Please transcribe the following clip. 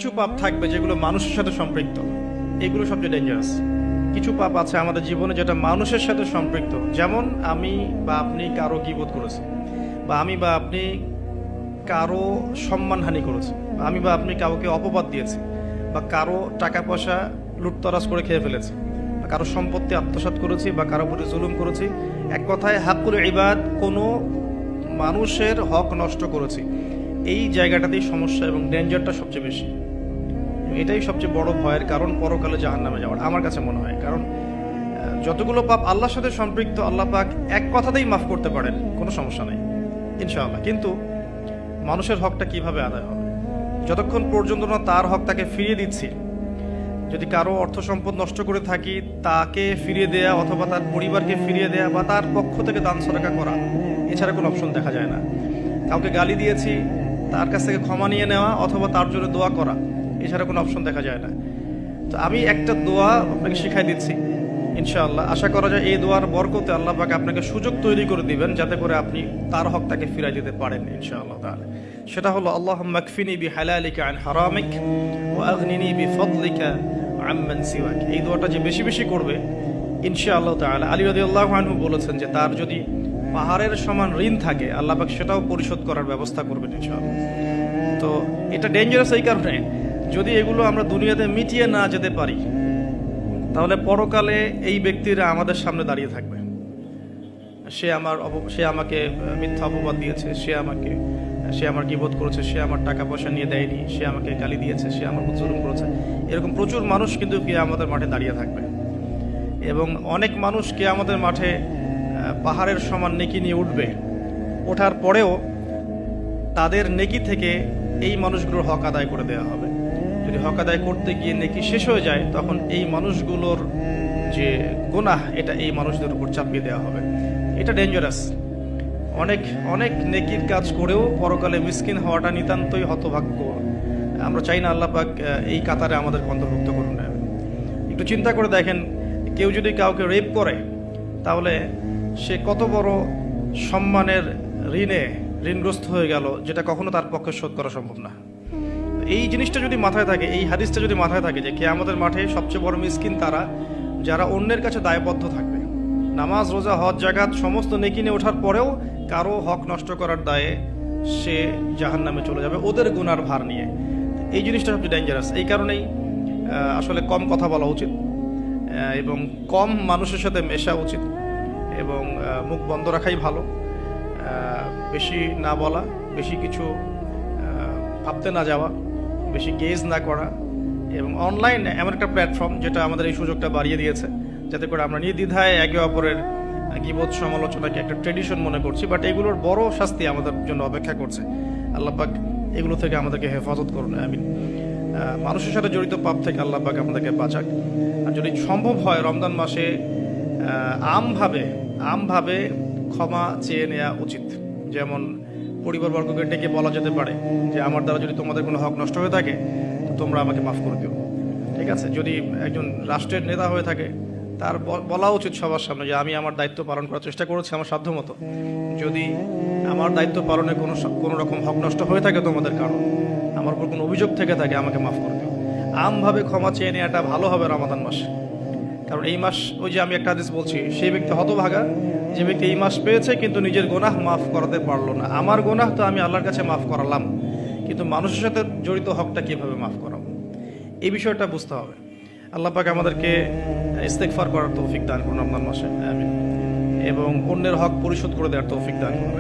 কিছু পাপ থাকবে যেগুলো মানুষের সাথে সম্পৃক্ত, এগুলো সবচেয়ে ডেঞ্জারাস। কিছু পাপ আছে আমাদের জীবনে যেটা মানুষের সাথে সম্পৃক্ত, যেমন আমি বা আপনি কারো গীবত করেছি, বা আমি বা আপনি কারো সম্মানহানি করেছি, বা আমি বা আপনি কাউকে অপবাদ দিয়েছি, বা কারো টাকা পয়সা লুটতরাজ করে খেয়ে ফেলেছি, বা কারো সম্পত্তি আত্মসাৎ করেছি, বা কারো প্রতি জুলুম করেছি। এক কথায় হাক্কুল ইবাদ, কোনো মানুষের হক নষ্ট করেছি। এই জায়গাটাতেই সমস্যা এবং ডেঞ্জারটা সবচেয়ে বেশি। এটাই সবচেয়ে বড় ভয়ের কারণ পরকালে জাহান্নামে যাওয়ার, আমার কাছে মনে হয়। কারণ যতগুলো পাপ আল্লাহর সাথে সম্পৃক্ত, আল্লাহ পাক এক কথাতেই মাফ করতে পারেন, কোনো সমস্যা নেই ইনশাআল্লাহ। কিন্তু মানুষের হকটা কিভাবে আদায় হবে? যতক্ষণ পর্যন্ত না তার হক তাকে ফিরিয়ে দিচ্ছি। যদি কারো অর্থ সম্পদ নষ্ট করে থাকি, তাকে ফিরিয়ে দেয়া অথবা তার পরিবারকে ফিরিয়ে দেয়া বা তার পক্ষ থেকে দান সদকা করা, এছাড়া কোনো অপশন দেখা যায় না। কাউকে গালি দিয়েছি, তার কাছ থেকে ক্ষমা নিয়ে নেওয়া অথবা তার জন্য দোয়া করা, এছাড়া কোনো অপশন দেখা যায় না। তো আমি একটা দোয়া আপনাকে শিখাই দিচ্ছি ইনশাআল্লাহ। আশা করা যায় এই দোয়ার বরকতে আল্লাহ পাক আপনাকে সুযোগ তৈরি করে দিবেন যাতে করে আপনি তার হক তাকে ফিরাই দিতে পারেন ইনশাআল্লাহ তাআলা। সেটা হলো আল্লাহুম্মা কফিনি বিহালালিকা আন হারামিক ওয়া আগনিনি বিফদলিকা আম্মান সিওয়াক। এই দোয়াটা যে বেশি বেশি করবে ইনশাআল্লাহ তাআলা, আলী রাদিয়াল্লাহু আনহু বলেছেন যে তার যদি পাহাড়ের সমান ঋণ থাকে, আল্লাহ পাক সেটাও পরিশোধ করার ব্যবস্থা করবেন ইনশাআল্লাহ। তো এটা ডেঞ্জারাস এই কারণে, যদি এগুলো আমরা দুনিয়াতে মিটিয়ে না যেতে পারি, তাহলে পরকালে এই ব্যক্তিরা আমাদের সামনে দাঁড়িয়ে থাকবে। সে আমাকে মিথ্যা অপবাদ দিয়েছে, সে আমার গীবত করেছে, সে আমার টাকা পয়সা নিয়ে দেয়নি, সে আমাকে গালি দিয়েছে, সে আমার জুলুম করেছে। এরকম প্রচুর মানুষ কিন্তু কিয়ামতের মাঠে দাঁড়িয়ে থাকবে। এবং অনেক মানুষ কিয়ামতের মাঠে পাহাড়ের সমান নেকি নিয়ে উঠবে। ওঠার পরেও তাদের নেকি থেকে এই মানুষগুলোর হক আদায় করে দেওয়া হবে। যদি হক আদায় করতে গিয়ে নেকি শেষ হয়ে যায়, তখন এই মানুষগুলোর যে গুনাহ, এটা এই মানুষদের উপর চাপিয়ে দেওয়া হবে। এটা ডেঞ্জারাস। অনেক অনেক নেকির কাজ করেও পরকালে মিসকিন হওয়াটা নিতান্তই হতভাগ্য। আমরা চাই না আল্লাহ পাক এই কাতারে আমাদের অন্তর্ভুক্ত করুন। একটু চিন্তা করে দেখেন, কেউ যদি কাউকে রেপ করে, তাহলে সে কত বড় সম্মানের ঋণগ্রস্ত হয়ে গেল, যেটা কখনো তার পক্ষে শোধ করা সম্ভব না। এই জিনিসটা যদি মাথায় থাকে, এই হাদিসটা যদি মাথায় থাকে যে কিয়ামতের মাঠে সবচেয়ে বড় মিসকিন তারা যারা অন্যের কাছে দায়বদ্ধ থাকবে, নামাজ রোজা হজ জাকাত সমস্ত নেকি নিয়ে ওঠার পরেও কারো হক নষ্ট করার দায়ে সে জাহান্নামে চলে যাবে ওদের গুনার ভার নিয়ে। এই জিনিসটা সবচেয়ে ডেঞ্জারাস। এই কারণেই আসলে কম কথা বলা উচিত এবং কম মানুষের সাথে মেশা উচিত, এবং মুখ বন্ধ রাখাই ভালো। বেশি না বলা, বেশি কিছু ভাবতে না যাওয়া, বেশি গেজ না করা। এবং অনলাইন এমন একটা প্ল্যাটফর্ম যেটা আমাদের এই সুযোগটা বাড়িয়ে দিয়েছে, যাতে করে আমরা নির্দ্বিধায় একে অপরের গীবত সমালোচনাকে একটা ট্রেডিশন মনে করছি, বাট এগুলোর বড় শাস্তি আমাদের জন্য অপেক্ষা করছে। আল্লাহ পাক এগুলো থেকে আমাদেরকে হেফাজত করুন, আমিন। মানুষের সাথে জড়িত পাপ থেকে আল্লাহ পাক আমাদেরকে বাঁচাক। আর যদি সম্ভব হয় রমজান মাসে আমভাবে ক্ষমা চেয়ে নেওয়া উচিত। যেমন পরিবারবর্গকে ডেকে বলা যেতে পারে যে আমার দ্বারা যদি তোমাদের কোনো হক নষ্ট হয়ে থাকে, তো তোমরা আমাকে মাফ করে দিও, ঠিক আছে। যদি একজন রাষ্ট্রের নেতা হয়ে থাকে, তার বলা উচিত সবার সামনে যে আমি আমার দায়িত্ব পালন করার চেষ্টা করেছি আমার সাধ্যমতো। যদি আমার দায়িত্ব পালনে কোনো রকম হক নষ্ট হয়ে থাকে তোমাদের কারণ, আমার উপর কোনো অভিযোগ থেকে থাকে, আমাকে মাফ করে দিও। আমভাবে ক্ষমা চেয়ে নেওয়াটা ভালো হবে রমাদান মাসে। কারণ এই মাস, ওই যে আমি একটা হাদিস বলছি, সেই ব্যক্তি হতভাগা যে ব্যক্তি এই মাস পেয়েছে কিন্তু নিজের গোনাহ মাফ করাতে পারলো না। আমার গোনাহ তো আমি আল্লাহর কাছে মাফ করালাম, কিন্তু মানুষের সাথে জড়িত হকটা কিভাবে মাফ করাবো, এই বিষয়টা বুঝতে হবে। আল্লাহ পাক আমাদেরকে ইস্তেগফার করার তৌফিক দান করুন রমজান মাসে, আমিন। এবং অন্যের হক পরিশোধ করে দেওয়ার তৌফিক দান করুন।